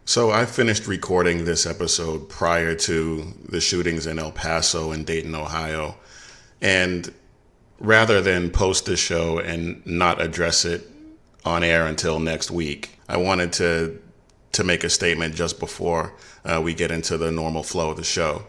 So I finished recording this episode prior to the shootings in El Paso and Dayton, Ohio. And rather than post the show and not address it on air until next week, I wanted to make a statement just before we get into the normal flow of the show.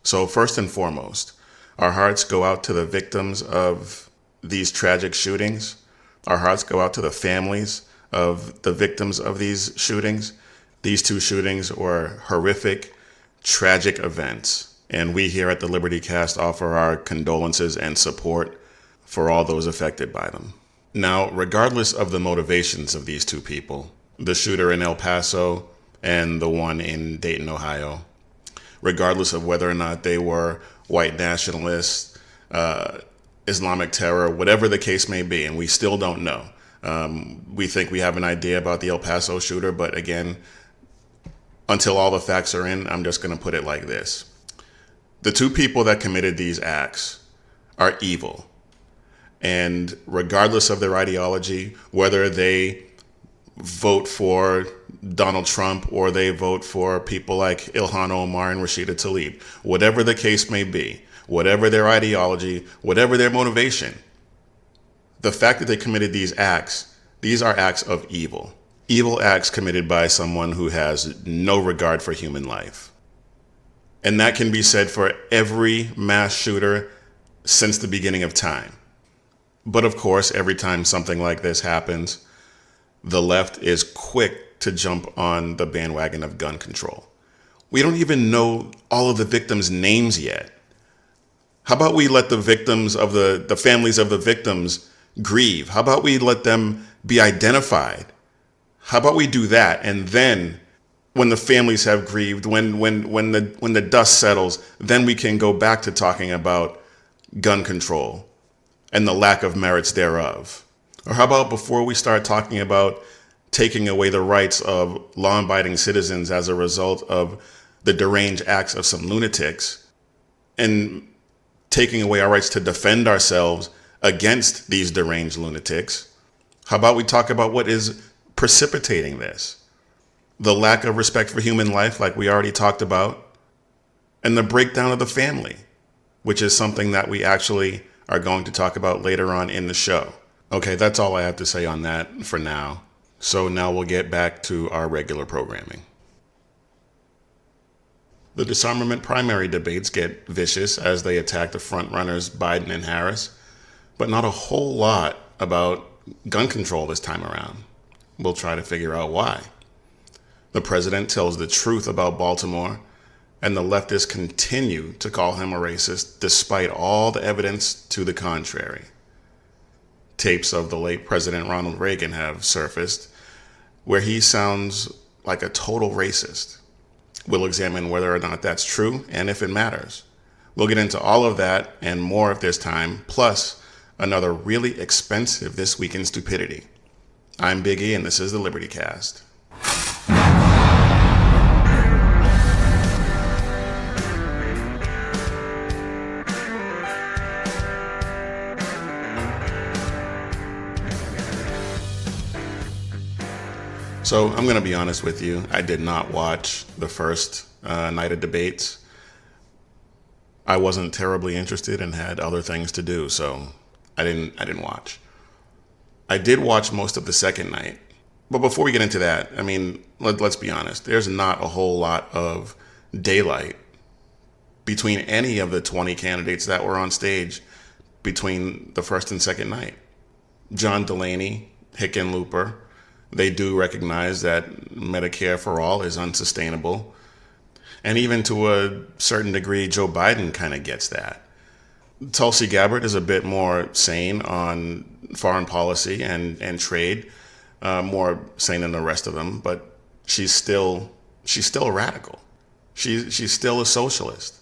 So first and foremost, our hearts go out to the victims of these tragic shootings. Our hearts go out to the families of the victims of these shootings. These two shootings were horrific, tragic events, and we here at the Liberty Cast offer our condolences and support for all those affected by them. Now, regardless of the motivations of these two people, the shooter in El Paso and the one in Dayton, Ohio, regardless of whether or not they were white nationalists, Islamic terror, whatever the case may be, and we still don't know. We think we have an idea about the El Paso shooter, but again, until all the facts are in, I'm just going to put it like this. The two people that committed these acts are evil. And regardless of their ideology, whether they vote for Donald Trump or they vote for people like Ilhan Omar and Rashida Tlaib, whatever the case may be, whatever their ideology, whatever their motivation, the fact that they committed these are acts of evil. Evil acts committed by someone who has no regard for human life. And that can be said for every mass shooter since the beginning of time. But of course, every time something like this happens, the left is quick to jump on the bandwagon of gun control. We don't even know all of the victims' names yet. How about we let the victims of the families of the victims grieve? How about we let them be identified? How about we do that? And then when the families have grieved, when the dust settles, then we can go back to talking about gun control and the lack of merits thereof. Or how about before we start talking about taking away the rights of law-abiding citizens as a result of the deranged acts of some lunatics and taking away our rights to defend ourselves against these deranged lunatics, how about we talk about what is precipitating this? The lack of respect for human life, like we already talked about, and the breakdown of the family, which is something that we actually are going to talk about later on in the show. Okay, that's all I have to say on that for now. So now we'll get back to our regular programming. The disarmament primary debates get vicious as they attack the frontrunners Biden and Harris, but not a whole lot about gun control this time around. We'll try to figure out why. The president tells the truth about Baltimore, and the leftists continue to call him a racist despite all the evidence to the contrary. Tapes of the late President Ronald Reagan have surfaced where he sounds like a total racist. We'll examine whether or not that's true and if it matters. We'll get into all of that and more if there's time, plus another really expensive This Week in Stupidity. I'm Big E, and this is the Liberty Cast. So I'm going to be honest with you. I did not watch the first night of debates. I wasn't terribly interested and had other things to do, so I didn't watch. I did watch most of the second night. But before we get into that, I mean, let's be honest. There's not a whole lot of daylight between any of the 20 candidates that were on stage between the first and second night. John Delaney, Hickenlooper, they do recognize that Medicare for all is unsustainable. And even to a certain degree, Joe Biden kind of gets that. Tulsi Gabbard is a bit more sane on foreign policy and trade, more sane than the rest of them, but she's still a radical. She's still a socialist.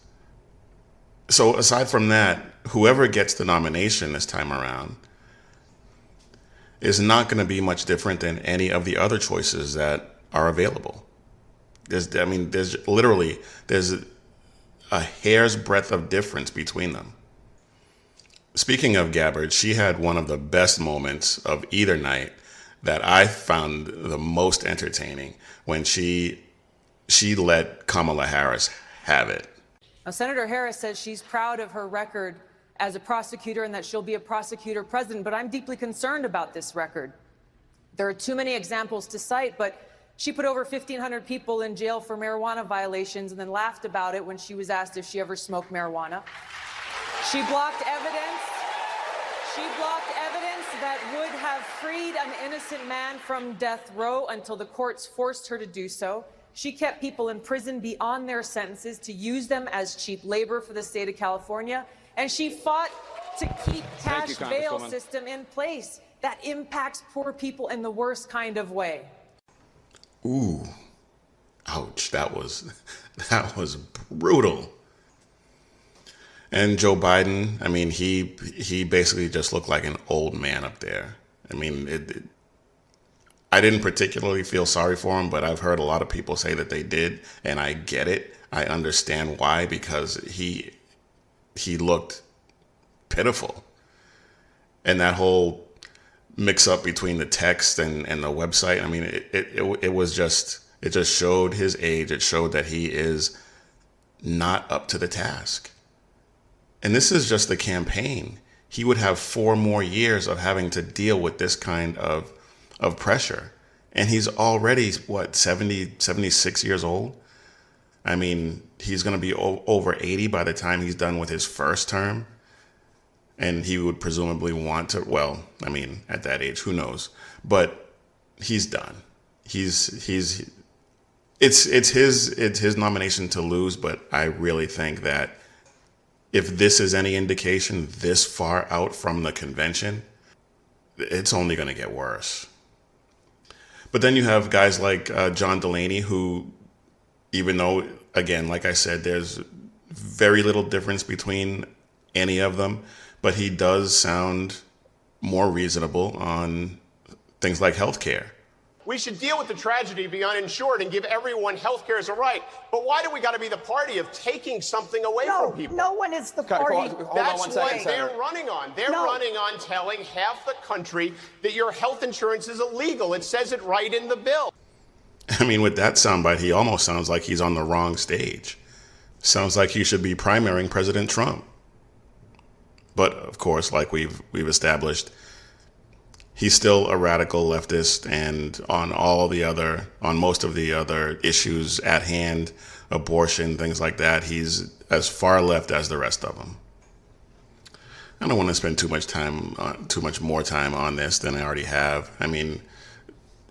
So aside from that, whoever gets the nomination this time around is not going to be much different than any of the other choices that are available. There's a hair's breadth of difference between them. Speaking of Gabbard, she had one of the best moments of either night that I found the most entertaining when she she let Kamala Harris have it. Now, Senator Harris says she's proud of her record as a prosecutor and that she'll be a prosecutor president, but I'm deeply concerned about this record. There are too many examples to cite, but she put over 1,500 people in jail for marijuana violations and then laughed about it when she was asked if she ever smoked marijuana. She blocked evidence. She blocked evidence that would have freed an innocent man from death row until the courts forced her to do so. She kept people in prison beyond their sentences to use them as cheap labor for the state of California. And she fought to keep cash bail system in place. That impacts poor people in the worst kind of way. Ooh, ouch, that was brutal. And Joe Biden, I mean, he basically just looked like an old man up there. I mean, I didn't particularly feel sorry for him, but I've heard a lot of people say that they did, and I get it. I understand why, because he looked pitiful. And that whole mix up between the text and the website, I mean, it just showed his age. It showed that he is not up to the task. And this is just the campaign. He would have 4 more years of having to deal with this kind of pressure. And he's already, 76 years old? I mean, he's going to be over 80 by the time he's done with his first term. And he would presumably want to, well, I mean, at that age, who knows? But he's done. It's his nomination to lose, but I really think that if this is any indication this far out from the convention, it's only going to get worse. But then you have guys like John Delaney, who, even though, again, like I said, there's very little difference between any of them, but he does sound more reasonable on things like healthcare. We should deal with the tragedy of the uninsured and give everyone health care as a right. But why do we got to be the party of taking something away from people? No one is the party. That's what they're running on. They're running on telling half the country that your health insurance is illegal. It says it right in the bill. I mean, with that soundbite, he almost sounds like he's on the wrong stage. Sounds like he should be primarying President Trump. But of course, like we've established, he's still a radical leftist, and on most of the other issues at hand, abortion, things like that, he's as far left as the rest of them. I don't want to spend too much more time on this than I already have. I mean,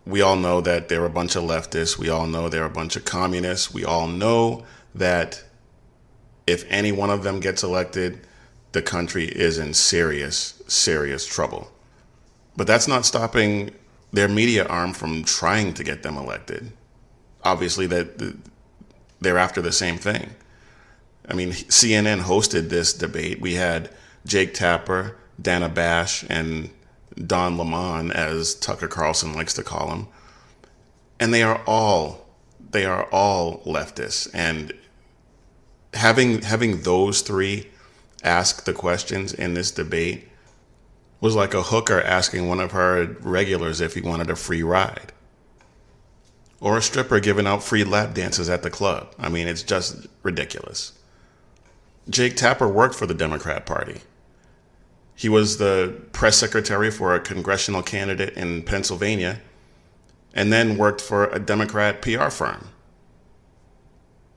we all know that they're a bunch of leftists. We all know they're a bunch of communists. We all know that if any one of them gets elected, the country is in serious, serious trouble. But that's not stopping their media arm from trying to get them elected. Obviously, they're after the same thing. I mean, CNN hosted this debate. We had Jake Tapper, Dana Bash, and Don Lemon, as Tucker Carlson likes to call him. And they are all leftists. And having those three ask the questions in this debate was like a hooker asking one of her regulars if he wanted a free ride, or a stripper giving out free lap dances at the club. I mean, it's just ridiculous. Jake Tapper worked for the Democrat Party. He was the press secretary for a congressional candidate in Pennsylvania, and then worked for a Democrat PR firm.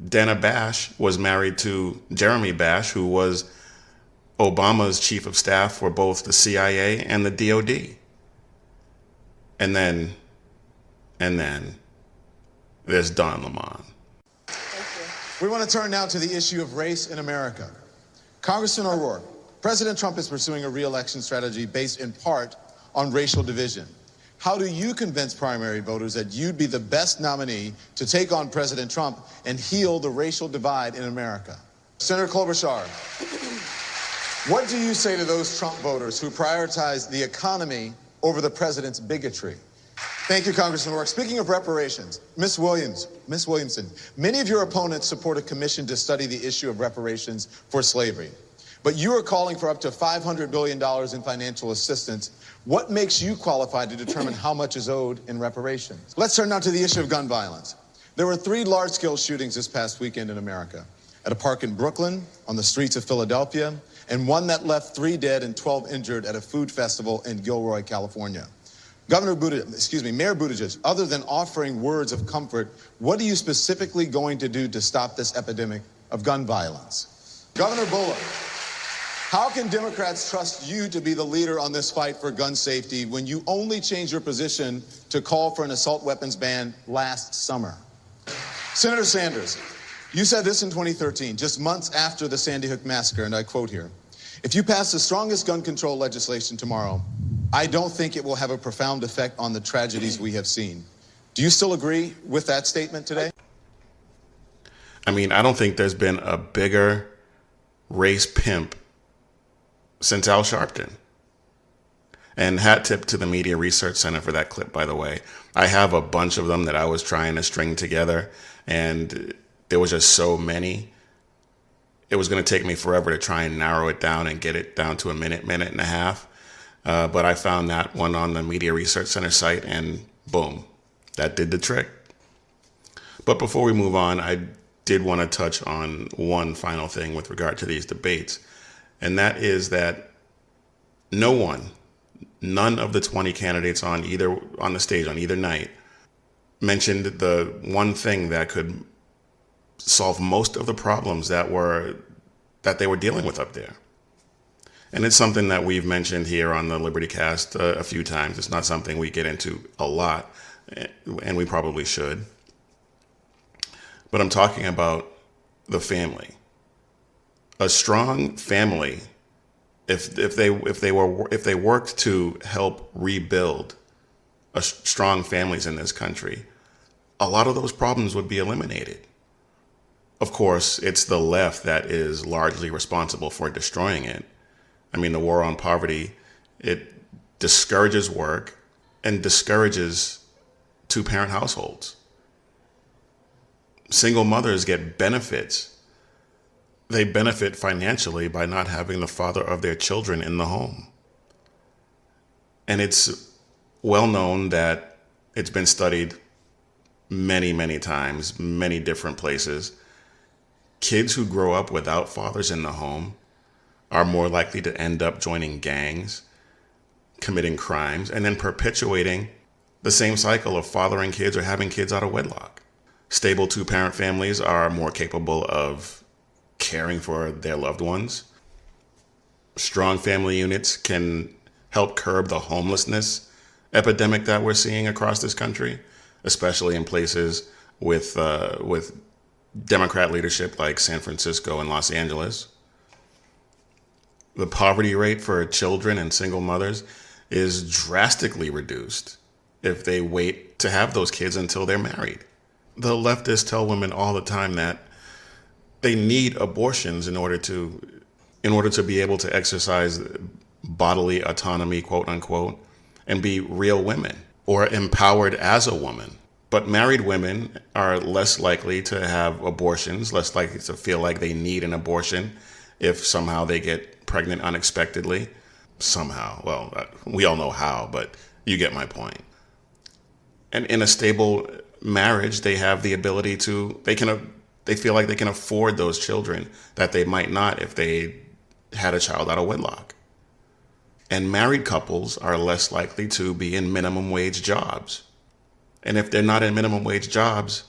Dana Bash was married to Jeremy Bash, who was Obama's chief of staff for both the CIA and the DOD. And then there's Don Lemon. We want to turn now to the issue of race in America. Congressman O'Rourke, President Trump is pursuing a re-election strategy based in part on racial division. How do you convince primary voters that you'd be the best nominee to take on President Trump and heal the racial divide in America? Senator Klobuchar, what do you say to those Trump voters who prioritize the economy over the president's bigotry? Thank you, Congressman O'Rourke. Speaking of reparations, Ms. Williamson, many of your opponents support a commission to study the issue of reparations for slavery. But you are calling for up to $500 billion in financial assistance. What makes you qualified to determine how much is owed in reparations? Let's turn now to the issue of gun violence. There were 3 large-scale shootings this past weekend in America. At a park in Brooklyn, on the streets of Philadelphia, and one that left 3 dead and 12 injured at a food festival in Gilroy, California. Mayor Buttigieg, other than offering words of comfort, what are you specifically going to do to stop this epidemic of gun violence? Governor Bullock, how can Democrats trust you to be the leader on this fight for gun safety when you only changed your position to call for an assault weapons ban last summer? Senator Sanders, you said this in 2013, just months after the Sandy Hook massacre, and I quote here, "If you pass the strongest gun control legislation tomorrow, I don't think it will have a profound effect on the tragedies we have seen." Do you still agree with that statement today? I mean, I don't think there's been a bigger race pimp since Al Sharpton. And hat tip to the Media Research Center for that clip, by the way. I have a bunch of them that I was trying to string together, and there was just so many. It was going to take me forever to try and narrow it down and get it down to a minute and a half. But I found that one on the Media Research Center site, and boom, that did the trick. But before we move on, I did want to touch on one final thing with regard to these debates, and that is that none of the 20 candidates on the stage on either night mentioned the one thing that could solve most of the problems that they were dealing with up there. And it's something that we've mentioned here on the Liberty Cast a few times. It's not something we get into a lot, and we probably should. But I'm talking about the family. A strong family, if they worked to help rebuild strong families in this country, a lot of those problems would be eliminated. Of course, it's the left that is largely responsible for destroying it. I mean, the war on poverty, it discourages work and discourages 2-parent households. Single mothers get benefits. They benefit financially by not having the father of their children in the home. And it's well known that it's been studied many, many times, many different places. Kids who grow up without fathers in the home are more likely to end up joining gangs, committing crimes, and then perpetuating the same cycle of fathering kids or having kids out of wedlock. Stable 2-parent families are more capable of caring for their loved ones. Strong family units can help curb the homelessness epidemic that we're seeing across this country, especially in places with Democrat leadership like San Francisco and Los Angeles. The poverty rate for children and single mothers is drastically reduced if they wait to have those kids until they're married. The leftists tell women all the time that they need abortions in order to be able to exercise bodily autonomy, quote unquote, and be real women or empowered as a woman. But married women are less likely to have abortions, less likely to feel like they need an abortion if somehow they get pregnant unexpectedly. Somehow. Well, we all know how, but you get my point. And in a stable marriage, they have the ability they feel like they can afford those children that they might not if they had a child out of wedlock. And married couples are less likely to be in minimum wage jobs. And if they're not in minimum wage jobs,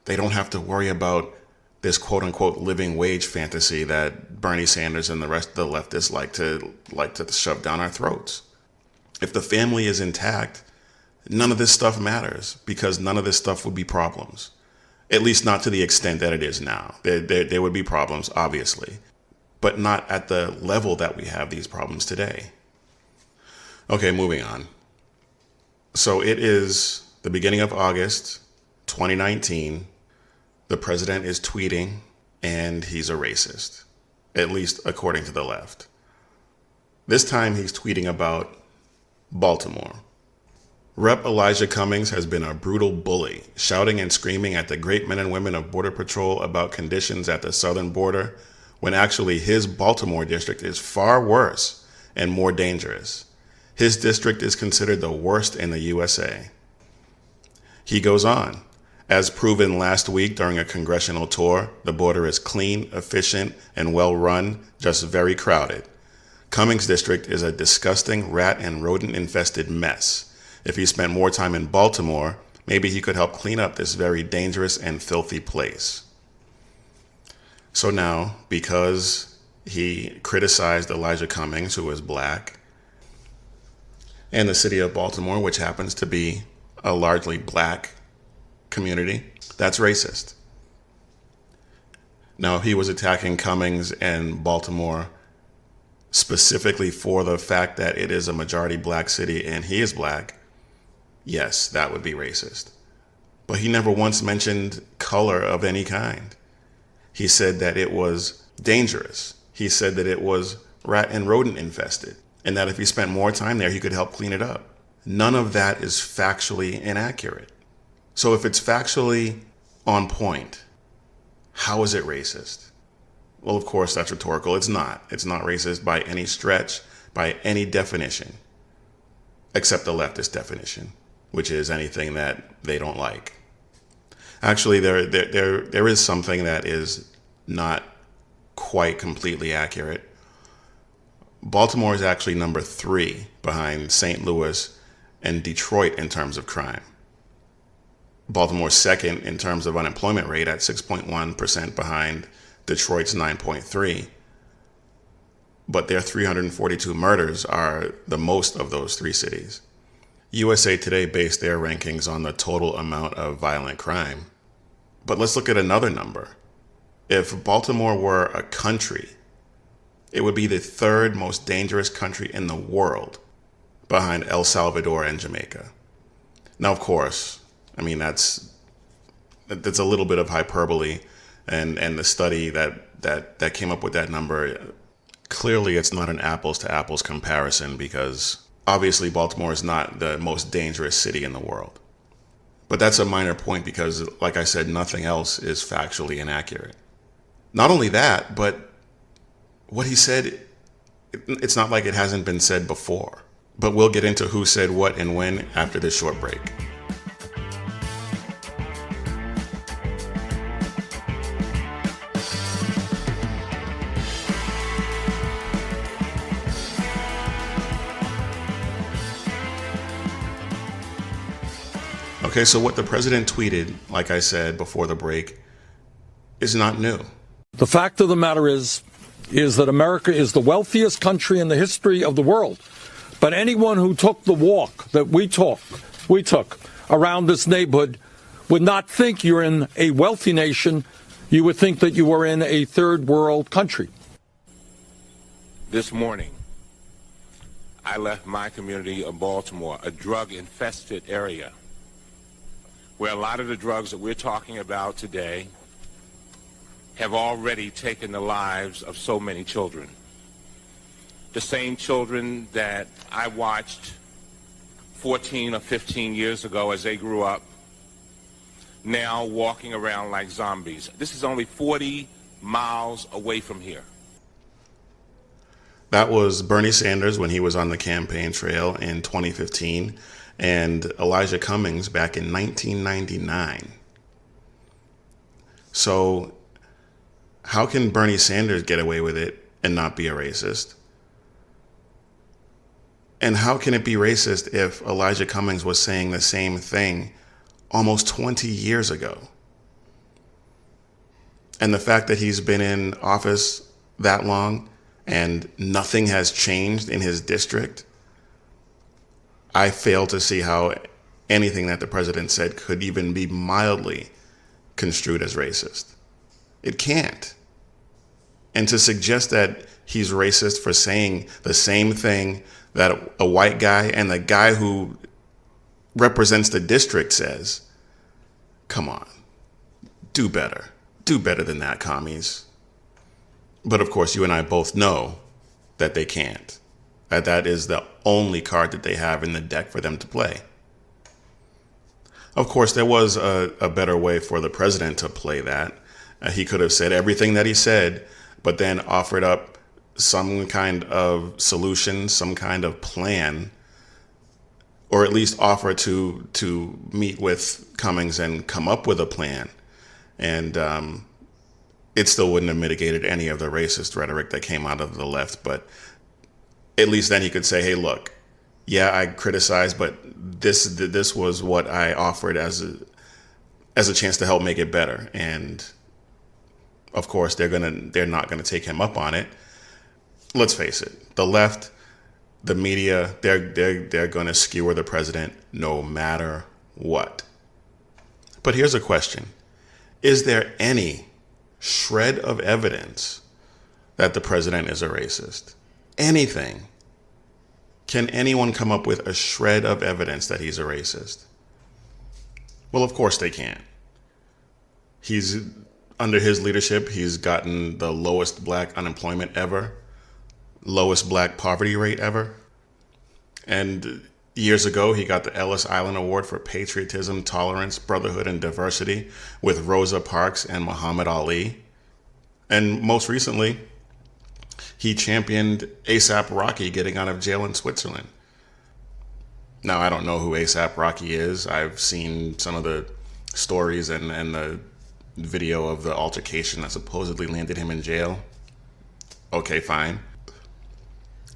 they don't have to worry about this quote unquote living wage fantasy that Bernie Sanders and the rest of the leftists like to shove down our throats. If the family is intact, none of this stuff matters because none of this stuff would be problems. At least not to the extent that it is now. There would be problems, obviously, but not at the level that we have these problems today. Okay, moving on. So it is the beginning of August 2019. The president is tweeting, and he's a racist, at least according to the left. This time he's tweeting about Baltimore. Rep. Elijah Cummings has been a brutal bully, shouting and screaming at the great men and women of Border Patrol about conditions at the southern border, when actually his Baltimore district is far worse and more dangerous. His district is considered the worst in the USA. He goes on, As proven last week during a congressional tour, the border is clean, efficient, and well run, just very crowded. Cummings District is a disgusting rat and rodent infested mess. If he spent more time in Baltimore, maybe he could help clean up this very dangerous and filthy place. So now, because he criticized Elijah Cummings, who is black, and the city of Baltimore, which happens to be a largely black community, that's racist. Now, if he was attacking Cummings and Baltimore specifically for the fact that it is a majority black city and he is black, yes, that would be racist. But he never once mentioned color of any kind. He said that it was dangerous. He said that it was rat and rodent infested, and that if he spent more time there, he could help clean it up. None of that is factually inaccurate. So if it's factually on point, how is it racist? Well, of course, that's rhetorical. It's not. It's not racist by any stretch, by any definition, except the leftist definition, which is anything that they don't like. Actually, there is something that is not quite completely accurate. Baltimore is actually number 3 behind St. Louis and Detroit in terms of crime. Baltimore's second in terms of unemployment rate at 6.1% behind Detroit's 9.3%. But their 342 murders are the most of those 3 cities. USA Today based their rankings on the total amount of violent crime. But let's look at another number. If Baltimore were a country, it would be the 3rd most dangerous country in the world, behind El Salvador and Jamaica. Now, of course, I mean, that's a little bit of hyperbole, and the study that came up with that number, clearly it's not an apples to apples comparison, because obviously Baltimore is not the most dangerous city in the world. But that's a minor point because, like I said, nothing else is factually inaccurate. Not only that, but what he said, it's not like it hasn't been said before. But we'll get into who said what and when after this short break. Okay, so what the president tweeted, like I said before the break, is not new. The fact of the matter is that America is the wealthiest country in the history of the world. But anyone who took the walk that we took around this neighborhood would not think you're in a wealthy nation. You would think that you were in a third world country. This morning, I left my community of Baltimore, a drug-infested area, where a lot of the drugs that we're talking about today have already taken the lives of so many children. The same children that I watched 14 or 15 years ago as they grew up, now walking around like zombies. This is only 40 miles away from here. That was Bernie Sanders when he was on the campaign trail in 2015, and Elijah Cummings back in 1999. So how can Bernie Sanders get away with it and not be a racist? And how can it be racist if Elijah Cummings was saying the same thing almost 20 years ago? And the fact that he's been in office that long and nothing has changed in his district, I fail to see how anything that the president said could even be mildly construed as racist. It can't. And to suggest that he's racist for saying the same thing that a white guy and the guy who represents the district says, come on, do better. Do better than that, commies. But of course, you and I both know that they can't. That is the only card that they have in the deck for them to play. Of course, there was a better way for the president to play that. He could have said everything that he said, but then offered up some kind of solution, some kind of plan or at least offer to meet with Cummings and come up with a plan. And it still wouldn't have mitigated any of the racist rhetoric that came out of the left. But at least then he could say, hey, look, yeah, I criticized, but this was what I offered as a chance to help make it better. And of course, they're not gonna take him up on it. Let's face it, the left, the media, they're gonna skewer the president no matter what. But here's a question. Is there any shred of evidence that the president is a racist? Anything? Can anyone come up with a shred of evidence that he's a racist? Well, of course they can't. Under his leadership, he's gotten the lowest black unemployment ever, lowest black poverty rate ever. And years ago, he got the Ellis Island Award for patriotism, tolerance, brotherhood, and diversity with Rosa Parks and Muhammad Ali. And most recently, he championed A$AP Rocky getting out of jail in Switzerland. Now, I don't know who A$AP Rocky is. I've seen some of the stories and the video of the altercation that supposedly landed him in jail. Okay, fine.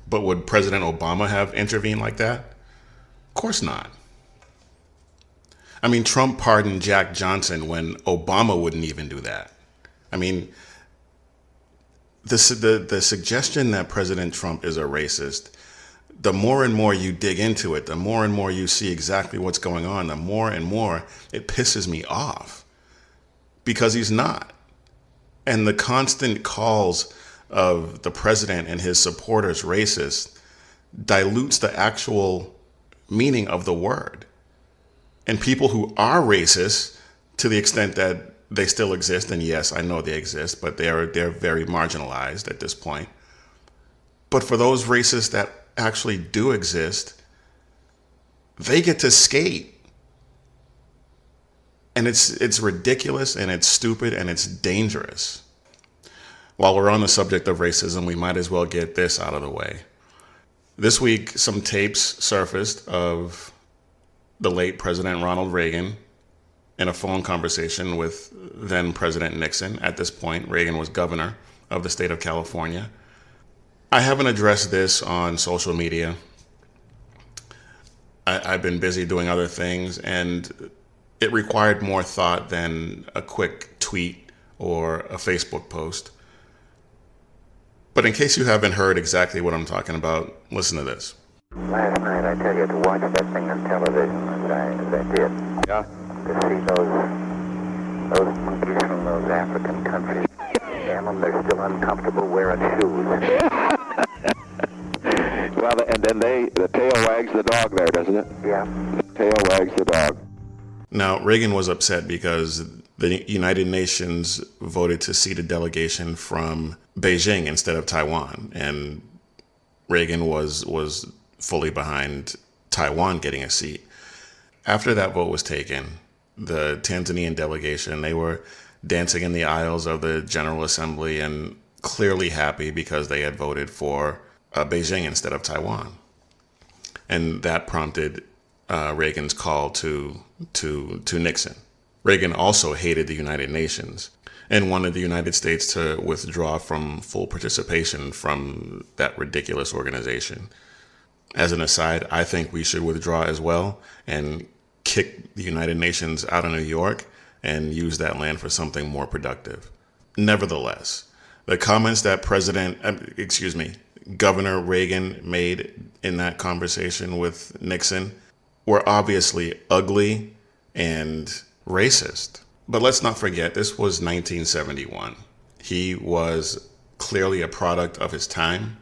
But would President Obama have intervened like that? Of course not. I mean, Trump pardoned Jack Johnson when Obama wouldn't even do that. I mean, the suggestion that President Trump is a racist, the more and more you dig into it, the more and more you see exactly what's going on, the more and more it pisses me off. Because he's not. And the constant calls of the president and his supporters racist dilutes the actual meaning of the word. And people who are racist, to the extent that they still exist, and yes, I know they exist, but they're very marginalized at this point. But for those racists that actually do exist, they get to skate. And it's ridiculous, and it's stupid, and it's dangerous. While we're on the subject of racism, we might as well get this out of the way. This week, some tapes surfaced of the late President Ronald Reagan in a phone conversation with then President Nixon. At this point, Reagan was governor of the state of California. I haven't addressed this on social media. I've been busy doing other things, and it required more thought than a quick tweet or a Facebook post. But in case you haven't heard exactly what I'm talking about, listen to this. Last night, I tell you, to watch that thing on television as I did. Yeah. To see those monkeys from those African countries. Damn them, they're still uncomfortable wearing shoes. Well, and then the tail wags the dog there, doesn't it? Yeah. The tail wags the dog. Now, Reagan was upset because the United Nations voted to seat a delegation from Beijing instead of Taiwan. And Reagan was fully behind Taiwan getting a seat. After that vote was taken, the Tanzanian delegation, they were dancing in the aisles of the General Assembly and clearly happy because they had voted for Beijing instead of Taiwan. And that prompted Reagan's call to Nixon. Reagan also hated the United Nations and wanted the United States to withdraw from full participation from that ridiculous organization. As an aside, I think we should withdraw as well and kick the United Nations out of New York and use that land for something more productive. Nevertheless, the comments that Governor Reagan made in that conversation with Nixon were obviously ugly and racist. But let's not forget, this was 1971. He was clearly a product of his time.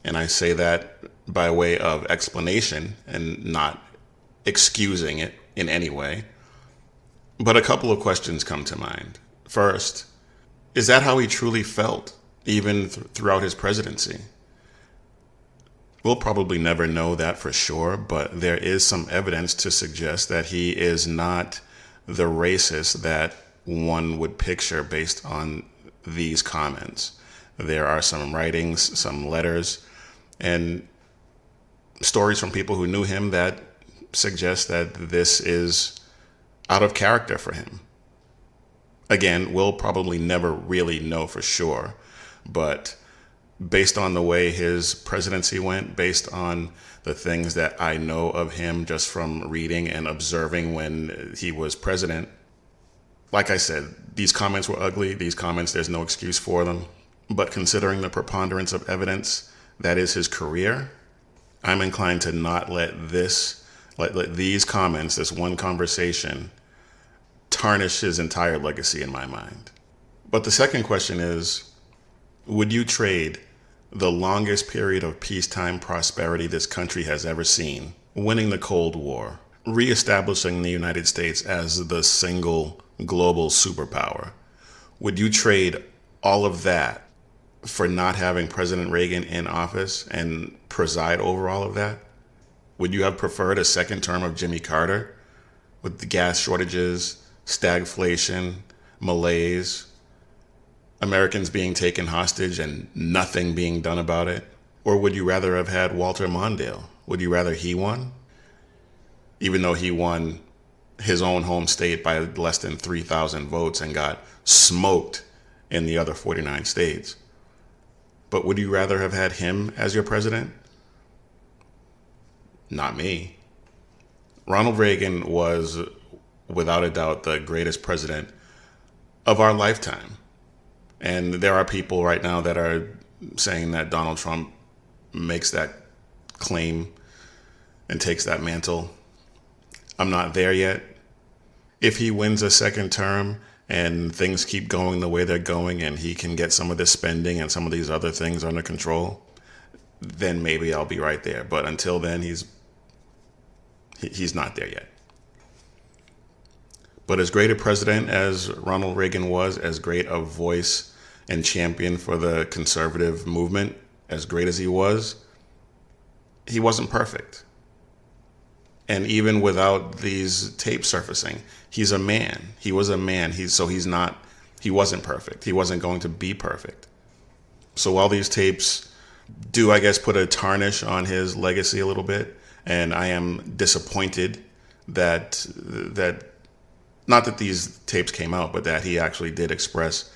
And I say that by way of explanation and not excusing it in any way. But a couple of questions come to mind. First, is that how he truly felt, even throughout his presidency? We'll probably never know that for sure, but there is some evidence to suggest that he is not the racist that one would picture based on these comments. There are some writings, some letters, and stories from people who knew him that suggest that this is out of character for him. Again, we'll probably never really know for sure, but based on the way his presidency went, based on the things that I know of him just from reading and observing when he was president, like I said, these comments were ugly. These comments, there's no excuse for them. But considering the preponderance of evidence that is his career, I'm inclined to not let these comments, this one conversation, tarnish his entire legacy in my mind. But the second question is, would you trade the longest period of peacetime prosperity this country has ever seen, winning the Cold War, reestablishing the United States as the single global superpower? Would you trade all of that for not having President Reagan in office and preside over all of that? Would you have preferred a second term of Jimmy Carter with the gas shortages, stagflation, malaise, Americans being taken hostage and nothing being done about it? Or would you rather have had Walter Mondale? Would you rather he won? Even though he won his own home state by less than 3,000 votes and got smoked in the other 49 states. But would you rather have had him as your president? Not me. Ronald Reagan was, without a doubt, the greatest president of our lifetime. And there are people right now that are saying that Donald Trump makes that claim and takes that mantle. I'm not there yet. If he wins a second term and things keep going the way they're going and he can get some of this spending and some of these other things under control, then maybe I'll be right there. But until then, he's not there yet. But as great a president as Ronald Reagan was, as great a voice and champion for the conservative movement, as great as he wasn't perfect. And even without these tapes surfacing, he's a man. He was a man. He wasn't perfect. He wasn't going to be perfect. So while these tapes do, I guess, put a tarnish on his legacy a little bit, and I am disappointed that not that these tapes came out, but that he actually did express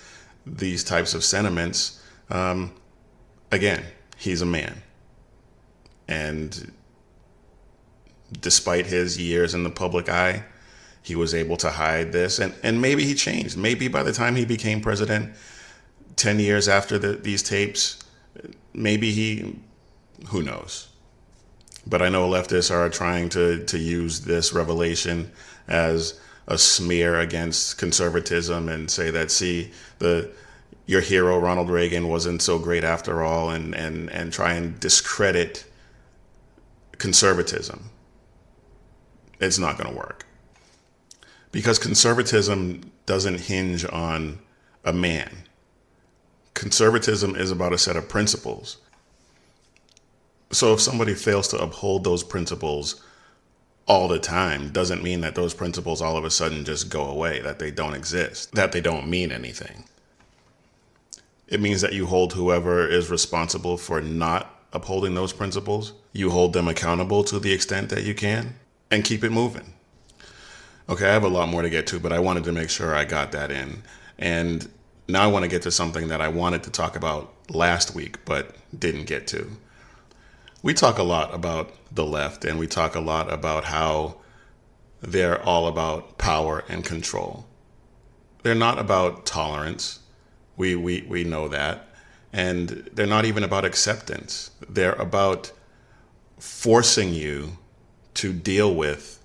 these types of sentiments. Again, he's a man. And despite his years in the public eye, he was able to hide this. And maybe he changed. Maybe by the time he became president, 10 years after these tapes, maybe who knows? But I know leftists are trying to use this revelation as a smear against conservatism and say that, see, your hero, Ronald Reagan, wasn't so great after all, and try and discredit conservatism. It's not going to work. Because conservatism doesn't hinge on a man. Conservatism is about a set of principles. So if somebody fails to uphold those principles all the time, doesn't mean that those principles all of a sudden just go away, that they don't exist, that they don't mean anything. It means that you hold whoever is responsible for not upholding those principles, you hold them accountable to the extent that you can, and keep it moving. Okay, I have a lot more to get to, but I wanted to make sure I got that in. And now I want to get to something that I wanted to talk about last week, but didn't get to. We talk a lot about the left, and we talk a lot about how they're all about power and control. They're not about tolerance. We know that. And they're not even about acceptance. They're about forcing you to deal with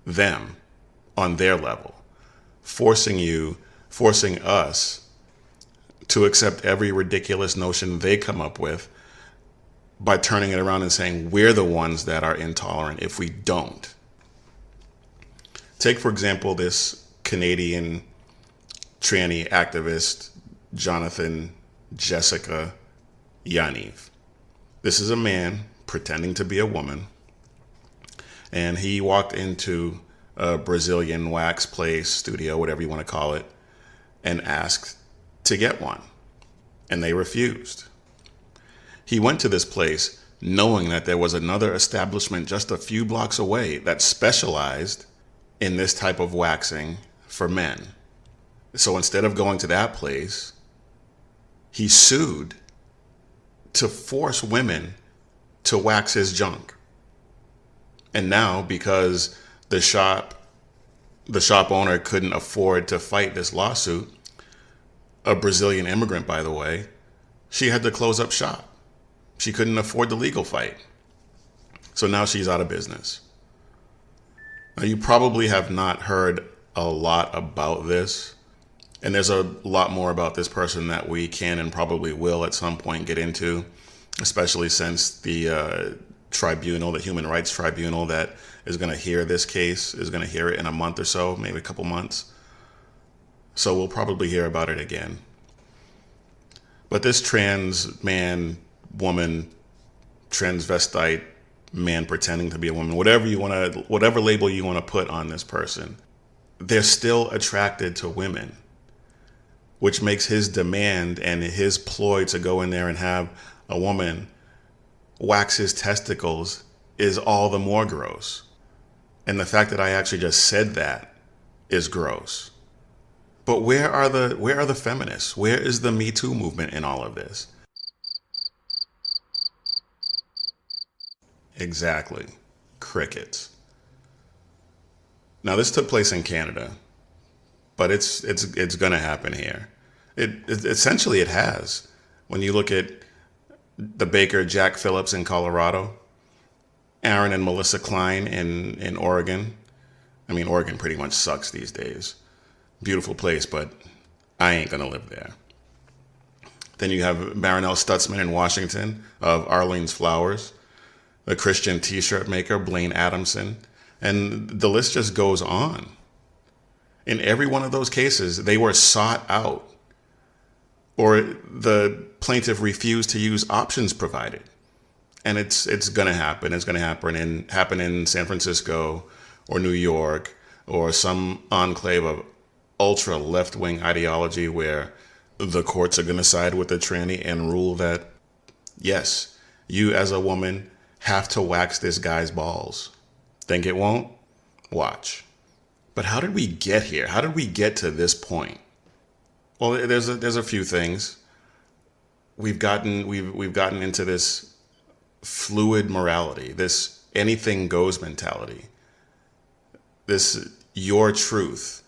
them on their level. Forcing us to accept every ridiculous notion they come up with by turning it around and saying we're the ones that are intolerant if we don't. Take, for example, this Canadian tranny activist, Jonathan Jessica Yaniv. This is a man pretending to be a woman, and he walked into a Brazilian wax place, studio, whatever you want to call it, and asked to get one, and they refused. He went to this place knowing that there was another establishment just a few blocks away that specialized in this type of waxing for men. So instead of going to that place, he sued to force women to wax his junk. And now, because the shop owner couldn't afford to fight this lawsuit, a Brazilian immigrant, by the way, she had to close up shop. She couldn't afford the legal fight. So now she's out of business. Now, you probably have not heard a lot about this, and there's a lot more about this person that we can and probably will at some point get into, especially since the tribunal, the Human Rights Tribunal that is going to hear this case, is going to hear it in a month or so, maybe a couple months. So we'll probably hear about it again. But this trans man, woman, transvestite man pretending to be a woman, whatever label you want to put on this person, they're still attracted to women, which makes his demand and his ploy to go in there and have a woman wax his testicles is all the more gross. And the fact that I actually just said that is gross. But where are the feminists? Where is the Me Too movement in all of this? Exactly. Crickets. Now, this took place in Canada, but it's going to happen here. Essentially it has. When you look at the baker Jack Phillips in Colorado, Aaron and Melissa Klein in Oregon. I mean, Oregon pretty much sucks these days. Beautiful place, but I ain't gonna live there. Then you have Marinelle Stutzman in Washington of Arlene's Flowers, the Christian t-shirt maker Blaine Adamson, and the list just goes on. In every one of those cases, they were sought out, or the plaintiff refused to use options provided. And it's gonna happen. It's gonna happen in San Francisco or New York or some enclave of ultra left-wing ideology where the courts are gonna side with the tranny and rule that, yes, you as a woman have to wax this guy's balls. Think it won't? Watch. But how did we get here? How did we get to this point? Well, there's a few things. We've gotten into this fluid morality, this anything goes mentality. This your truth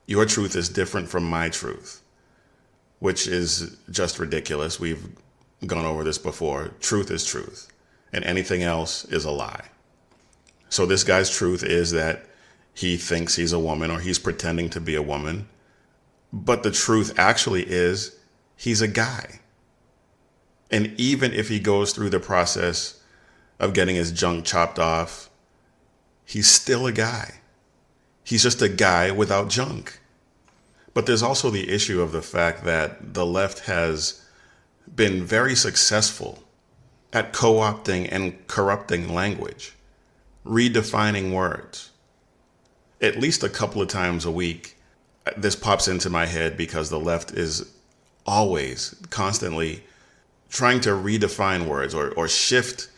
is different from my truth, which is just ridiculous. We've gone over this before. Truth is truth, and anything else is a lie. So this guy's truth is that he thinks he's a woman, or he's pretending to be a woman. But the truth actually is he's a guy. And even if he goes through the process of getting his junk chopped off, he's still a guy. He's just a guy without junk. But there's also the issue of the fact that the left has been very successful at co-opting and corrupting language, redefining words. At least a couple of times a week, this pops into my head because the left is always, constantly trying to redefine words or shift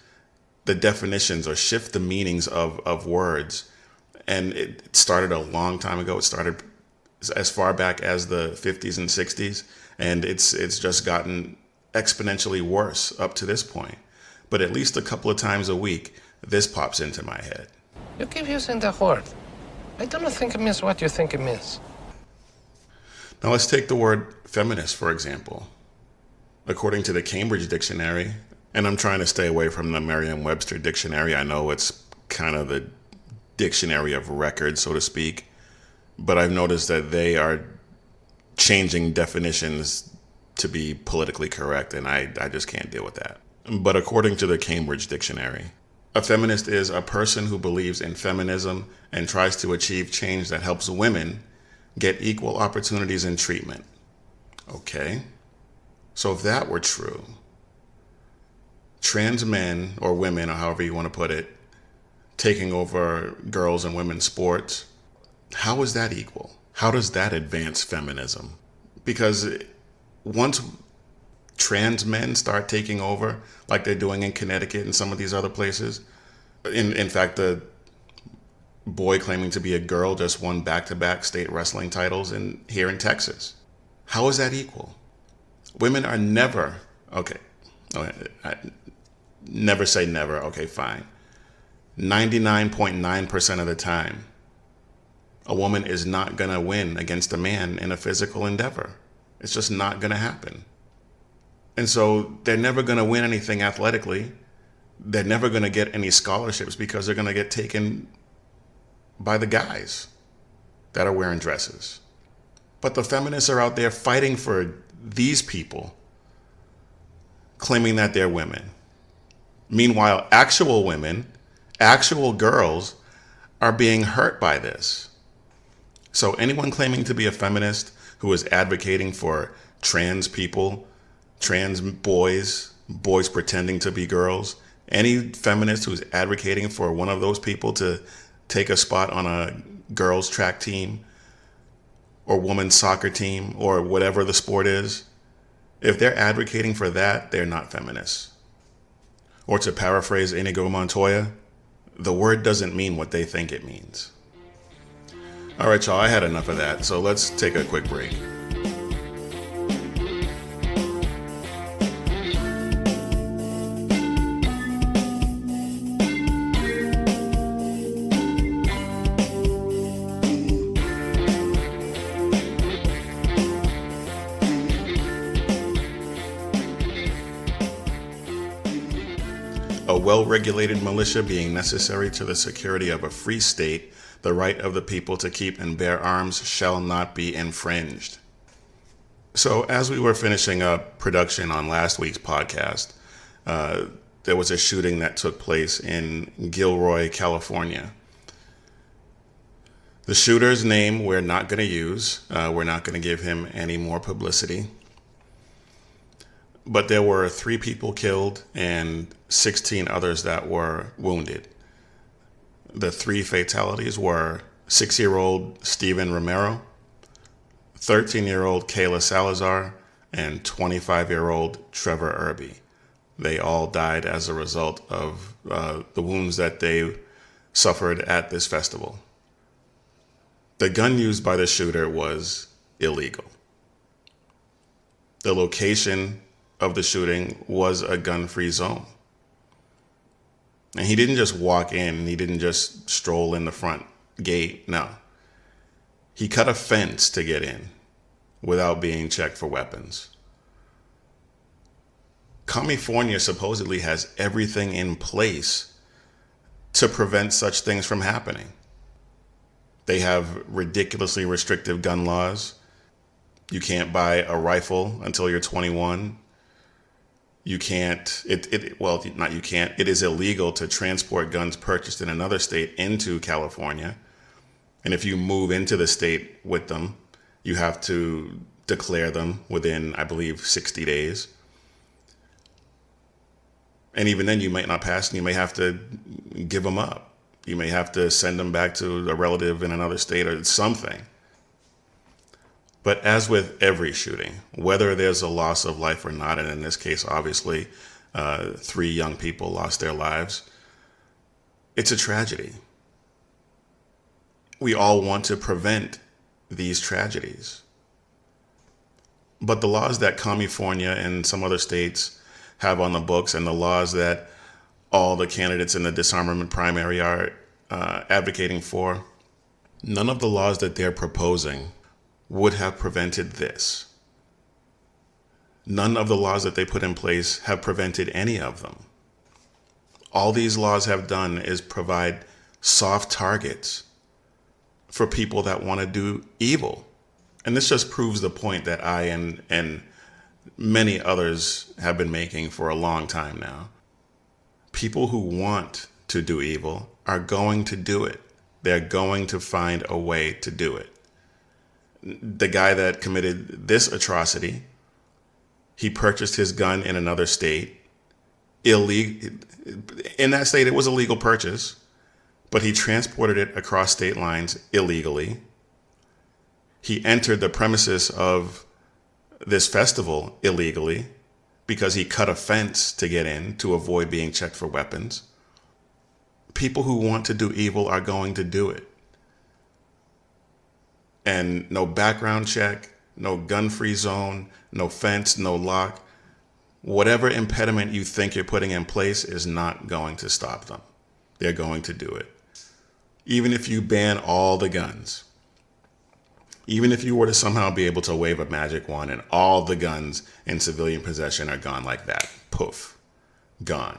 the definitions or shift the meanings of words. And it started a long time ago. It started as far back as the 50s and 60s, and it's just gotten exponentially worse up to this point. But at least a couple of times a week, this pops into my head. You keep using the word. I don't think it means what you think it means. Now let's take the word feminist, for example. According to the Cambridge Dictionary, and I'm trying to stay away from the Merriam-Webster dictionary. I know it's kind of the dictionary of record, so to speak, but I've noticed that they are changing definitions to be politically correct, and I just can't deal with that. But according to the Cambridge Dictionary, a feminist is a person who believes in feminism and tries to achieve change that helps women get equal opportunities and treatment. Okay. So if that were true, trans men or women, or however you want to put it, taking over girls' and women's sports, how is that equal? How does that advance feminism? Because once trans men start taking over like they're doing in Connecticut and some of these other places. In fact, the boy claiming to be a girl just won back-to-back state wrestling titles here in Texas. How is that equal? Women are never, okay, never say never, okay, fine. 99.9% of the time, a woman is not going to win against a man in a physical endeavor. It's just not going to happen. And so they're never going to win anything athletically. They're never going to get any scholarships because they're going to get taken by the guys that are wearing dresses. But the feminists are out there fighting for these people, claiming that they're women. Meanwhile, actual women, actual girls are being hurt by this. So anyone claiming to be a feminist who is advocating for trans people, trans boys pretending to be girls, any feminist who's advocating for one of those people to take a spot on a girls' track team or women's soccer team or whatever the sport is, if they're advocating for that, they're not feminists. Or to paraphrase Inigo Montoya, the word doesn't mean what they think it means. All right, y'all, I had enough of that, so let's take a quick break. A well-regulated militia being necessary to the security of a free state, the right of the people to keep and bear arms shall not be infringed. So as we were finishing up production on last week's podcast, there was a shooting that took place in Gilroy, California. The shooter's name we're not going to use. We're not going to give him any more publicity. But there were 3 people killed and 16 others that were wounded. The 3 fatalities were 6-year-old Steven Romero, 13-year-old Kayla Salazar, and 25-year-old Trevor Irby. They all died as a result of the wounds that they suffered at this festival. The gun used by the shooter was illegal. The location of the shooting was a gun-free zone. And he didn't just walk in, he didn't just stroll in the front gate, no. He cut a fence to get in without being checked for weapons. California supposedly has everything in place to prevent such things from happening. They have ridiculously restrictive gun laws. You can't buy a rifle until you're 21. You can't, it is illegal to transport guns purchased in another state into California. And if you move into the state with them, you have to declare them within, I believe, 60 days. And even then you might not pass and you may have to give them up. You may have to send them back to a relative in another state or something. But as with every shooting, whether there's a loss of life or not, and in this case, obviously, 3 young people lost their lives, it's a tragedy. We all want to prevent these tragedies. But the laws that California and some other states have on the books and the laws that all the candidates in the disarmament primary are advocating for, none of the laws that they're proposing would have prevented this. None of the laws that they put in place have prevented any of them. All these laws have done is provide soft targets for people that want to do evil. And this just proves the point that I and many others have been making for a long time now. People who want to do evil are going to do it. They're going to find a way to do it. The guy that committed this atrocity, he purchased his gun in another state. In that state, it was a legal purchase, but he transported it across state lines illegally. He entered the premises of this festival illegally. because he cut a fence to get in to avoid being checked for weapons. People who want to do evil are going to do it. And no background check, no gun-free zone, no fence, no lock. Whatever impediment you think you're putting in place is not going to stop them. They're going to do it. Even if you ban all the guns, even if you were to somehow be able to wave a magic wand and all the guns in civilian possession are gone like that, poof, gone.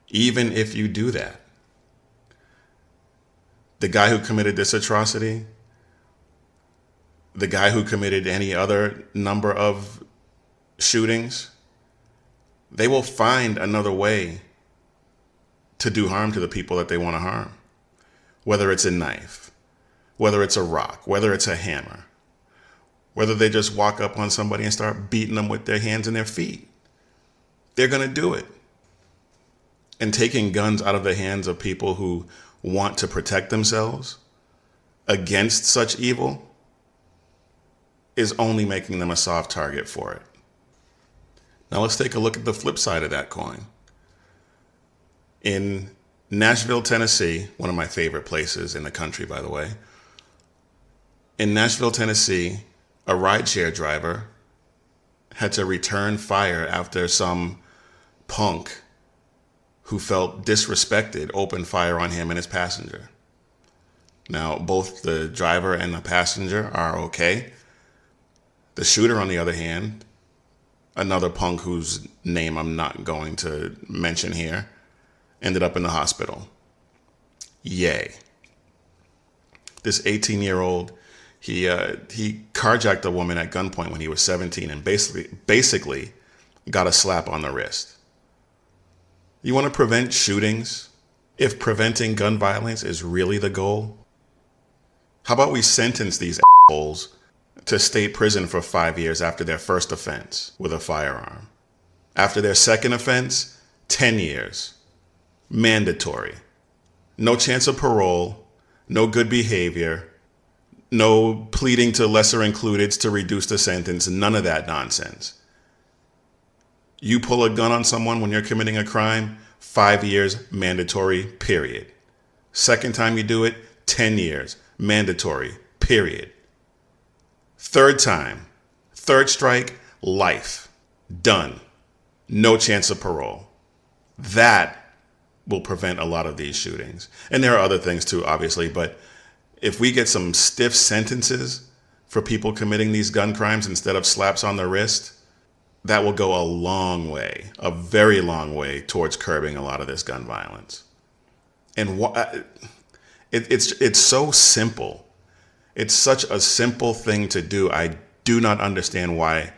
Even if you do that, the guy who committed this atrocity, the guy who committed any other number of shootings, they will find another way to do harm to the people that they want to harm. Whether it's a knife, whether it's a rock, whether it's a hammer, whether they just walk up on somebody and start beating them with their hands and their feet. They're going to do it. And taking guns out of the hands of people who want to protect themselves against such evil is only making them a soft target for it. Now let's take a look at the flip side of that coin. In Nashville, Tennessee, one of my favorite places in the country, by the way. In Nashville, Tennessee, a rideshare driver had to return fire after some punk who felt disrespected opened fire on him and his passenger. Now, both the driver and the passenger are okay. The shooter, on the other hand, another punk whose name I'm not going to mention here, ended up in the hospital. Yay. This 18-year-old, he carjacked a woman at gunpoint when he was 17 and basically got a slap on the wrist. You want to prevent shootings? If preventing gun violence is really the goal, how about we sentence these assholes to state prison for 5 years after their first offense with a firearm? After their second offense, 10 years. Mandatory. No chance of parole, no good behavior, no pleading to lesser includeds to reduce the sentence, none of that nonsense. You pull a gun on someone when you're committing a crime, 5 years, mandatory, period. Second time you do it, 10 years, mandatory, period. Third time, third strike, life. Done. No chance of parole. That will prevent a lot of these shootings. And there are other things too, obviously, but if we get some stiff sentences for people committing these gun crimes instead of slaps on the wrist, that will go a long way, a very long way towards curbing a lot of this gun violence. And it's so simple. It's such a simple thing to do. I do not understand why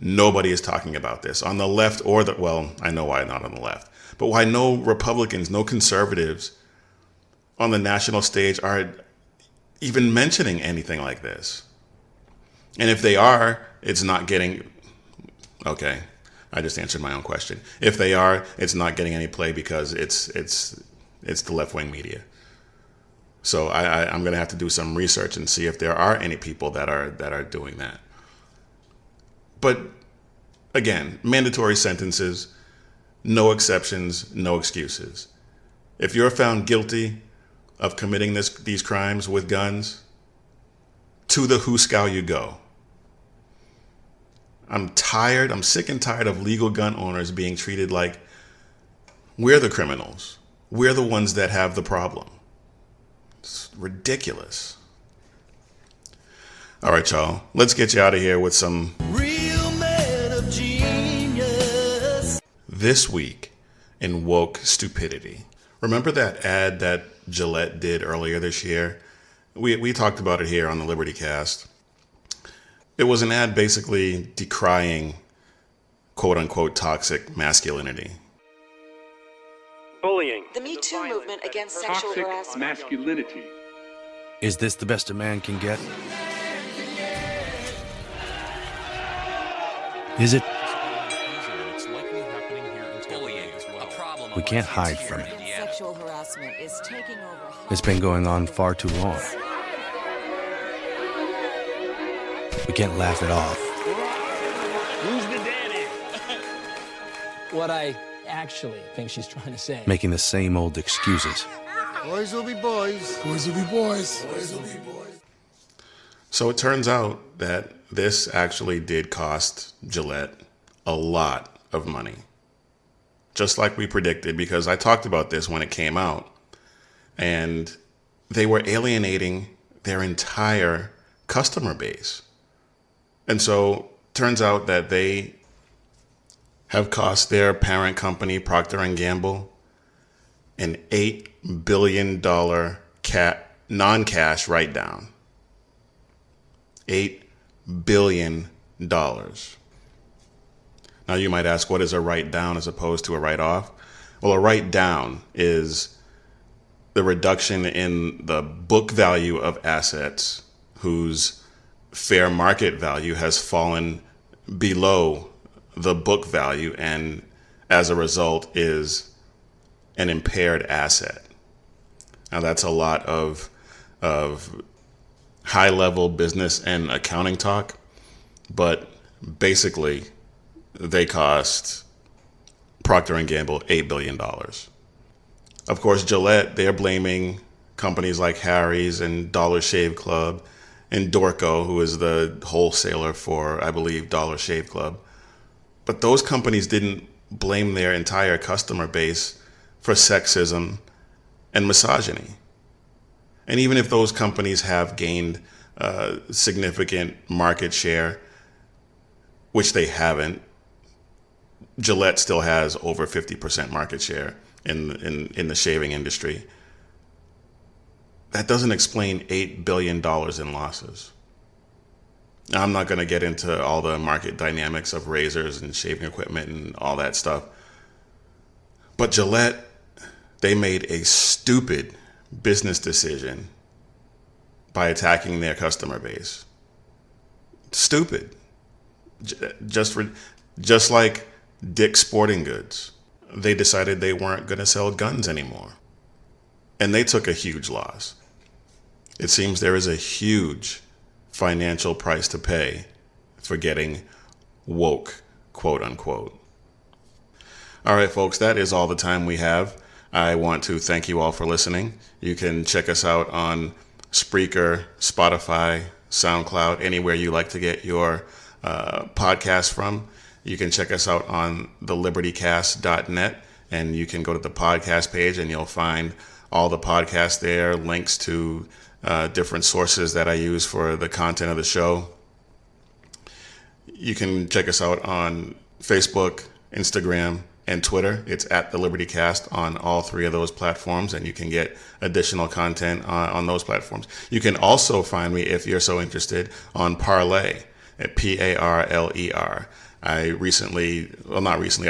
nobody is talking about this on the left or well, I know why not on the left, but why no Republicans, no conservatives on the national stage are even mentioning anything like this. And if they are, it's not getting, okay, I just answered my own question. If they are, it's not getting any play because it's the left-wing media. So I'm going to have to do some research and see if there are any people that are doing that. But again, mandatory sentences, no exceptions, no excuses. If you're found guilty of committing these crimes with guns, to the hooskow you go. I'm sick and tired of legal gun owners being treated like we're the criminals. We're the ones that have the problem. It's ridiculous. All right, y'all. Let's get you out of here with some real man of genius. This week in woke stupidity. Remember that ad that Gillette did earlier this year? We talked about it here on the Liberty Cast. It was an ad basically decrying quote unquote toxic masculinity. Bullying. The Me Too movement against sexual harassment. Masculinity. Is this the best a man can get? Is it? We can't hide from it. Sexual harassment is taking over. It's been going on far too long. We can't laugh it off. Who's the daddy? what I actually think she's trying to say. Making the same old excuses. Boys will be boys. Boys will be boys. Boys will be boys. So it turns out that this actually did cost Gillette a lot of money. Just like we predicted, because I talked about this when it came out. And they were alienating their entire customer base. And so turns out that they have cost their parent company, Procter & Gamble, an $8 billion non-cash write-down. $8 billion. Now you might ask, what is a write-down as opposed to a write-off? Well, a write-down is the reduction in the book value of assets whose fair market value has fallen below the book value and as a result is an impaired asset. Now that's a lot of high level business and accounting talk, but basically they cost Procter & Gamble $8 billion. Of course, Gillette, they're blaming companies like Harry's and Dollar Shave Club and Dorco, who is the wholesaler for, I believe, Dollar Shave Club. But those companies didn't blame their entire customer base for sexism and misogyny. And even if those companies have gained significant market share, which they haven't, Gillette still has over 50% market share in the shaving industry. That doesn't explain $8 billion in losses. Now, I'm not going to get into all the market dynamics of razors and shaving equipment and all that stuff. But Gillette, they made a stupid business decision by attacking their customer base. Stupid. Just like Dick's Sporting Goods. They decided they weren't going to sell guns anymore. And they took a huge loss. It seems there is a huge financial price to pay for getting woke, quote unquote. All right, folks, that is all the time we have. I want to thank you all for listening. You can check us out on Spreaker, Spotify, SoundCloud, anywhere you like to get your podcast from. You can check us out on thelibertycast.net, and you can go to the podcast page and you'll find all the podcasts there, links to different sources that I use for the content of the show. You can check us out on Facebook, Instagram, and Twitter. It's at The Liberty Cast on all three of those platforms, and you can get additional content on those platforms. You can also find me, if you're so interested, on Parler at Parler. I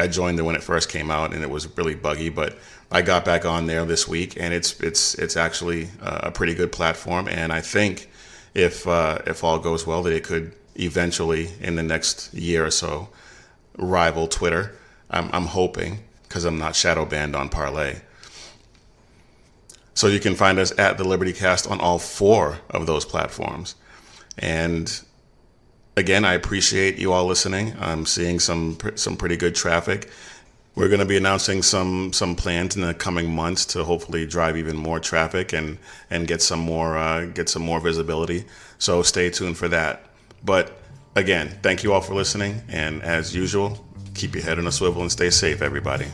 joined it when it first came out, and it was really buggy, but I got back on there this week, and it's actually a pretty good platform. And I think if all goes well, that it could eventually, in the next year or so, rival Twitter. I'm hoping, because I'm not shadow banned on Parler. So you can find us at The Liberty Cast on all four of those platforms. And again, I appreciate you all listening. I'm seeing some pretty good traffic. We're going to be announcing some plans in the coming months to hopefully drive even more traffic and get some more visibility. So stay tuned for that. But again, thank you all for listening. And as usual, keep your head on a swivel and stay safe, everybody.